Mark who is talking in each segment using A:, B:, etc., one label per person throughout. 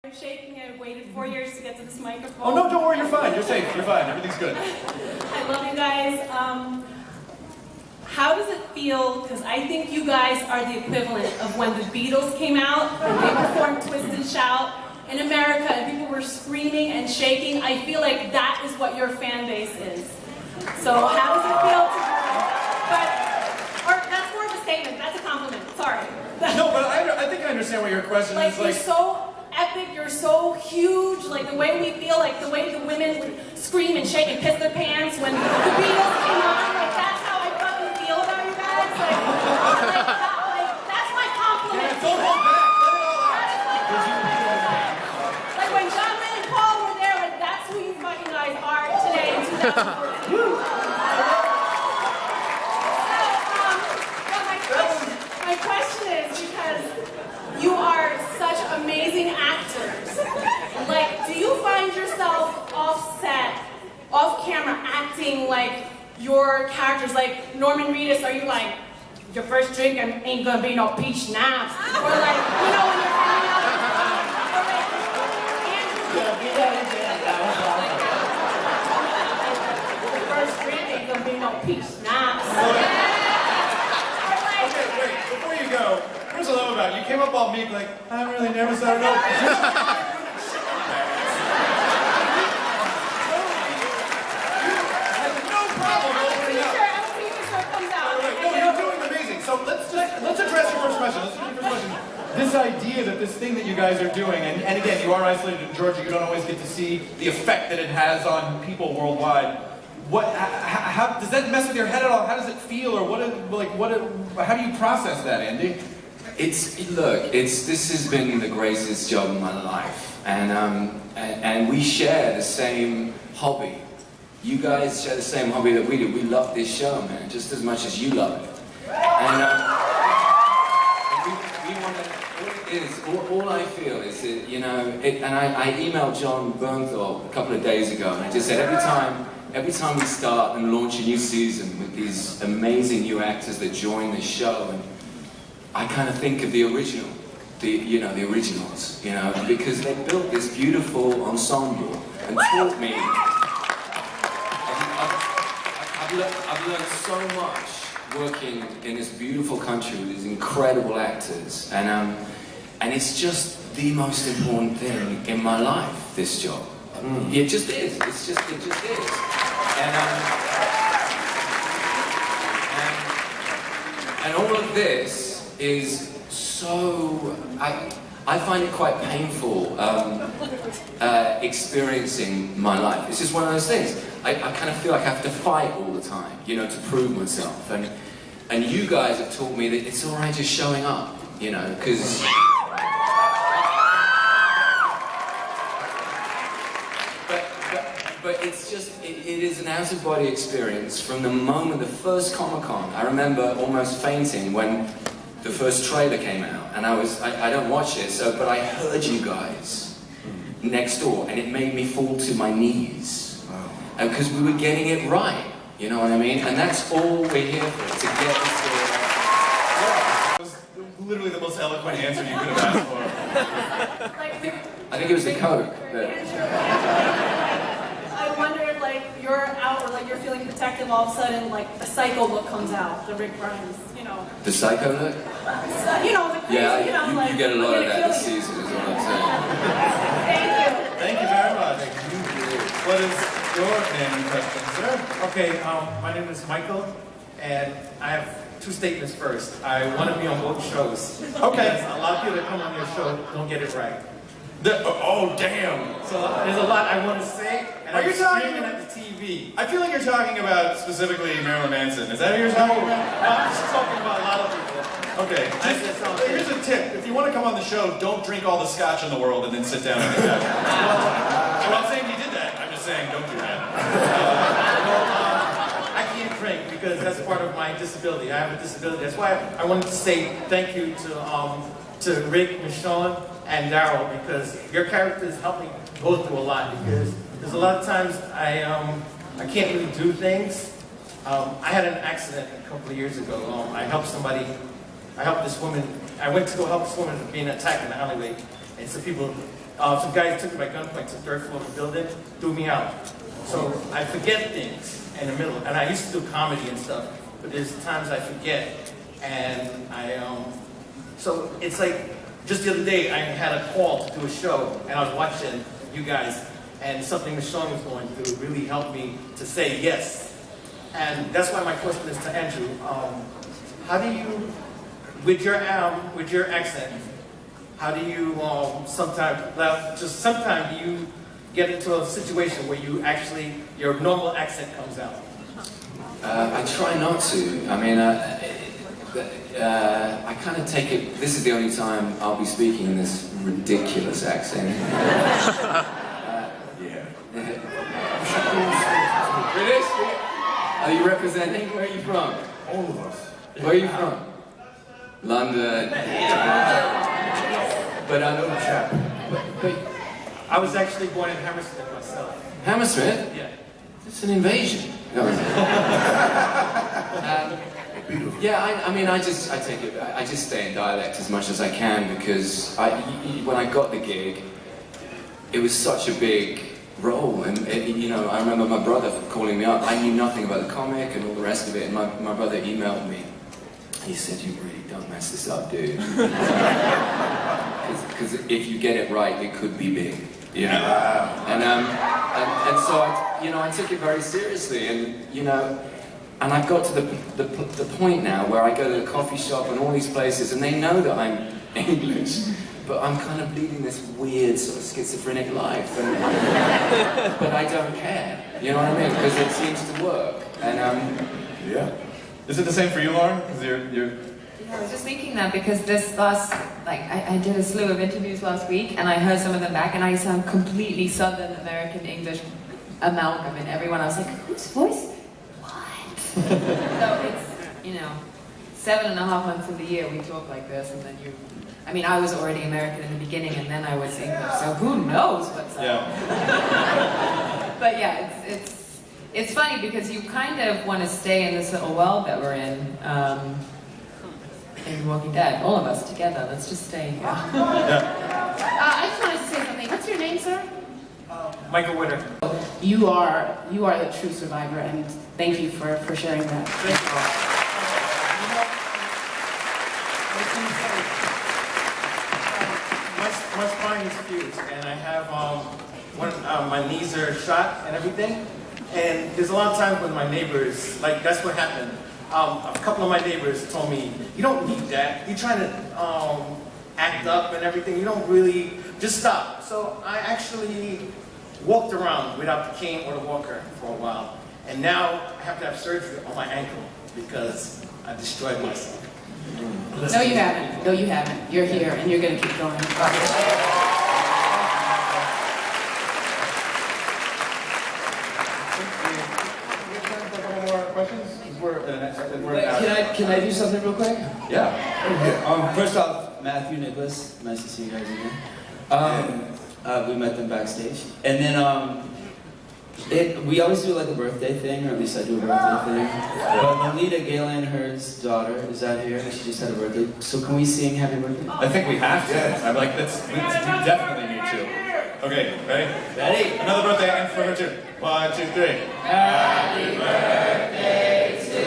A: I'm shaking. I waited 4 years to get to this microphone.
B: Oh no, don't worry, you're fine. You're safe. You're fine. Everything's good.
A: I love you guys. How does it feel? Because I think you guys are the equivalent of when the Beatles came out and they performed Twist and Shout in America and people were screaming and shaking. I feel like that is what your fan base is. So how does it feel to or that's more of a statement. That's a compliment. Sorry.
B: No, but I think I understand what your question
A: like,
B: is.
A: You're so epic, you're so huge, like the way we feel, like the way the women would scream and shake and piss their pants when the Beatles came on, like that's how I fucking feel about you guys. That's my compliment.
B: Yeah, don't hold back. Let it all out.
A: Like when John Lennon and Paul were there, like that's who you fucking guys are today in 2014. My question is, because you are such amazing actors, like, do you find yourself off set, off camera, acting like your characters, like Norman Reedus, are you like, your first drink ain't gonna be no peach schnapps, or like, you know, when you're hanging out with or like, your first drink ain't gonna be no peach schnapps.
B: Okay, wait, before you go, here's what I love about it. You came up all meek like, I'm really nervous, I don't know. No problem opening up. No, you're doing amazing. So let's address your first question. This idea that this thing that you guys are doing, and again, you are isolated in Georgia, you don't always get to see the effect that it has on people worldwide. How does that mess with your head at all? How does it feel, or how do you process that, Andy?
C: This has been the greatest job of my life, and we share the same hobby. You guys share the same hobby that we do. We love this show, man, just as much as you love it. And we want to. All I feel is that, you know, and I emailed John Bernthal a couple of days ago, and I just said every time we start and launch a new season with these amazing new actors that join the show, and I kind of think of the originals, you know, because they built this beautiful ensemble and taught me. I've learned so much working in this beautiful country with these incredible actors, and it's just the most important thing in my life, this job. It just is. It just is. And all of this is so, I find it quite painful experiencing my life. It's just one of those things. I kind of feel like I have to fight all the time, you know, to prove myself. And you guys have taught me that it's all right just showing up, you know, because But it's just, it is an out-of-body experience from the moment, the first Comic-Con. I remember almost fainting when the first trailer came out, and I don't watch it, but I heard you guys next door, and it made me fall to my knees. Because we were getting it right, you know what I mean? And that's all we're here for, to get this story right.
B: That was literally the most eloquent answer you could have asked for.
C: I think it was the Coke.
A: I wonder if, like, you're out or, like, you're feeling protective, all of a sudden, like, the Psycho look comes out, the Rick Grimes, you know.
C: The Psycho look?
A: So, you know, the crazy,
C: Yeah,
A: you know, like,
C: you get a lot of that this season, is what I'm saying.
A: Thank you.
B: Thank you very much. What is your name and question, sir?
D: Okay, my name is Michael, and I have two statements first. I want to be on both shows.
B: Okay.
D: Because a lot of people that come on your show don't get it right.
B: Oh, damn.
D: So there's a lot I want to say, and
B: Are
D: I'm
B: you talking-
D: screaming at the TV.
B: I feel like you're talking about specifically Marilyn Manson. Is that who you're talking about?
D: I'm just talking about a lot of people.
B: Okay. Here's a tip. If you want to come on the show, don't drink all the scotch in the world and then sit down and get back. I'm not saying you did that. I'm just saying don't do that.
D: I can't drink because that's part of my disability. I have a disability. That's why I wanted to say thank you to Rick, Michonne, and Daryl, because your characters help me go through a lot, because there's a lot of times I can't really do things. I had an accident a couple of years ago. I helped this woman, I went to go help this woman being attacked in the alleyway, and some people some guys took me by gunpoint to the third floor of the building, threw me out. So I forget things in the middle, and I used to do comedy and stuff, but there's times I forget, and so it's like, just the other day, I had a call to do a show, and I was watching you guys, and something Michonne was going through really helped me to say yes. And that's why my question is to Andrew. How do you, with your accent, how do you sometimes do you get into a situation where you actually, your normal accent comes out?
C: I try not to. I mean, I kind of take it, this is the only time I'll be speaking in this ridiculous accent. British? Are you representing? Where are you from?
B: All of us.
C: Where are you from? London. But I know chap. But
D: I was actually born in Hammersmith myself.
C: Hammersmith?
D: Yeah.
C: It's an invasion. No. Yeah, I mean, I just stay in dialect as much as I can because when I got the gig, it was such a big role, and you know, I remember my brother calling me up. I knew nothing about the comic and all the rest of it, and my brother emailed me. He said, "You really don't mess this up, dude." Because if you get it right, it could be big. You know? And so I took it very seriously, and you know. And I've got to the point now where I go to the coffee shop and all these places, and they know that I'm English, but I'm kind of leading this weird sort of schizophrenic life, but I don't care. You know what I mean? Because it seems to work. And
B: yeah. Is it the same for you, Lauren? Because you're.
E: Yeah, I was just thinking that because this last, I did a slew of interviews last week, and I heard some of them back, and I sound completely Southern American English amalgam, and everyone, I was like, whose voice? So it's, 7.5 months of the year we talk like this, and then I mean, I was already American in the beginning, and then I was English, so who knows what's up.
B: Yeah.
E: But yeah, it's funny because you kind of want to stay in this little world that we're in Walking Dead, all of us together, let's just stay here.
A: I just wanted to say something. What's your name, sir?
D: Michael Witter.
A: You are the true survivor, and thank you for sharing that.
D: Thank you. My spine is fused, and I have my knees are shot and everything. And there's a lot of times when my neighbors, like that's what happened. A couple of my neighbors told me, "You don't need that. You're trying to act up and everything. You don't really just stop." So I actually walked around without the cane or the walker for a while. And now I have to have surgery on my ankle because I destroyed myself.
A: No, you haven't. No, you haven't. You're here, and you're going to keep going.
B: A couple more questions? We're
F: Can I do something real quick?
B: Yeah.
F: First off, Matthew, Nicholas, nice to see you guys again. We met them backstage, and then we always do like a birthday thing, or at least I do a birthday thing. But Lolita Galen, Hurd's daughter, is out here. She just had a birthday. So can we sing Happy Birthday?
B: I think we have to. I'm like, we definitely need to. Okay, ready?
F: Ready?
B: Another birthday, and for her too. 1, 2, 3.
F: Happy birthday to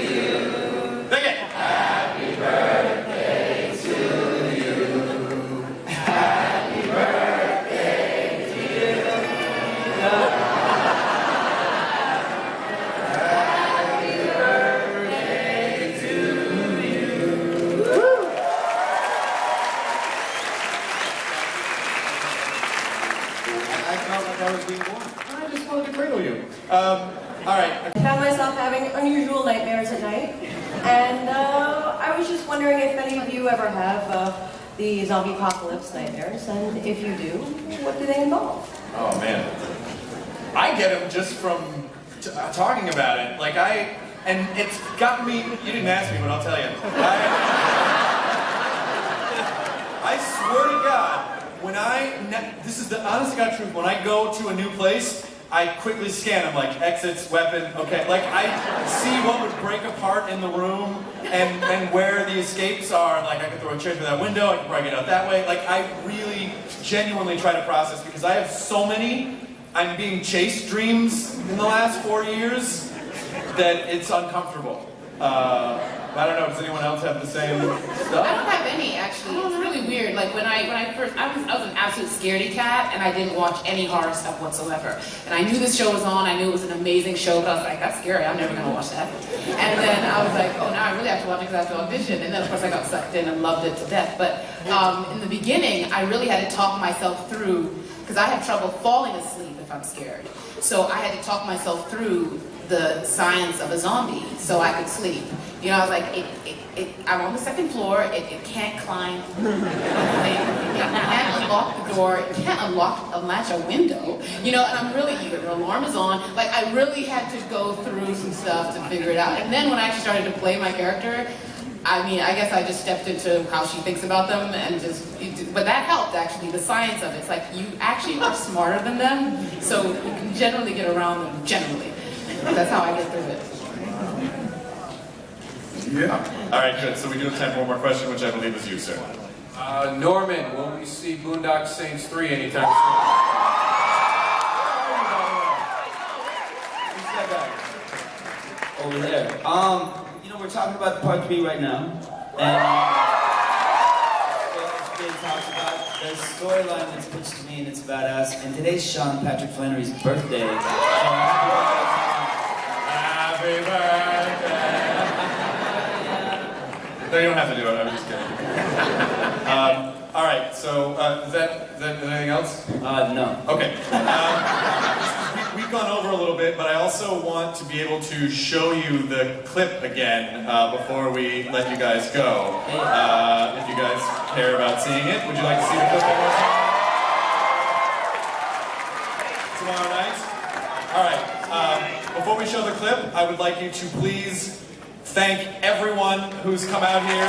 F: you.
B: Take it.
F: Happy birthday to you. Happy birthday to you. Happy birthday to you.
B: I felt like I was being born. I just wanted to cradle you. All right.
G: I found myself having unusual nightmares at night, and I was just wondering if any of you ever have the zombie apocalypse nightmares, and if you do, what do they involve?
B: Oh man, I get them just from talking about it. And it's gotten me. You didn't ask me, but I'll tell you. I swear to God, this is the honest to God truth. When I go to a new place, I quickly scan them, like exits, weapon, okay. Like I see what would break apart in the room and where the escapes are. Like I could throw a chair through that window, I could probably get out that way. Like I really genuinely try to process because I have so many I'm being chased dreams in the last 4 years that it's uncomfortable. I don't know, does anyone else have the same stuff?
H: I don't have any, actually. It's really weird. Like, when I first, I was an absolute scaredy cat, and I didn't watch any horror stuff whatsoever. And I knew this show was on, I knew it was an amazing show, but I was like, that's scary, I'm never gonna watch that. And then I was like, oh, now I really have to watch it because I have to audition. And then, of course, I got sucked in and loved it to death. But in the beginning, I really had to talk myself through, because I have trouble falling asleep if I'm scared. So I had to talk myself through the science of a zombie so I could sleep. You know, I was like, I'm on the second floor, it can't climb, it can't unlock the door, it can't unlatch a window, you know, and I'm really, the alarm is on, like I really had to go through some stuff to figure it out. And then when I actually started to play my character, I mean, I guess I just stepped into how she thinks about them and but that helped actually, the science of it. It's like, you actually are smarter than them, so you can generally get around them, generally. That's how I get through it.
B: Yeah. All right, good. So we do have time for one more question, which I believe is you, sir.
I: Norman, will we see Boondock Saints 3 anytime soon?
F: Over there. You know, we're talking about part 3 right now, and what Jay talks about the storyline that's pitched to me, and it's badass. And today's Sean Patrick Flannery's birthday.
B: Happy birthday. No, you don't have to do it. I was just kidding. All right. So is that anything else?
F: No.
B: Okay. We've gone over a little bit, but I also want to be able to show you the clip again before we let you guys go. If you guys care about seeing it, would you like to see the clip one more time? Tomorrow night? All right. Before we show the clip, I would like you to please thank everyone who's come out here.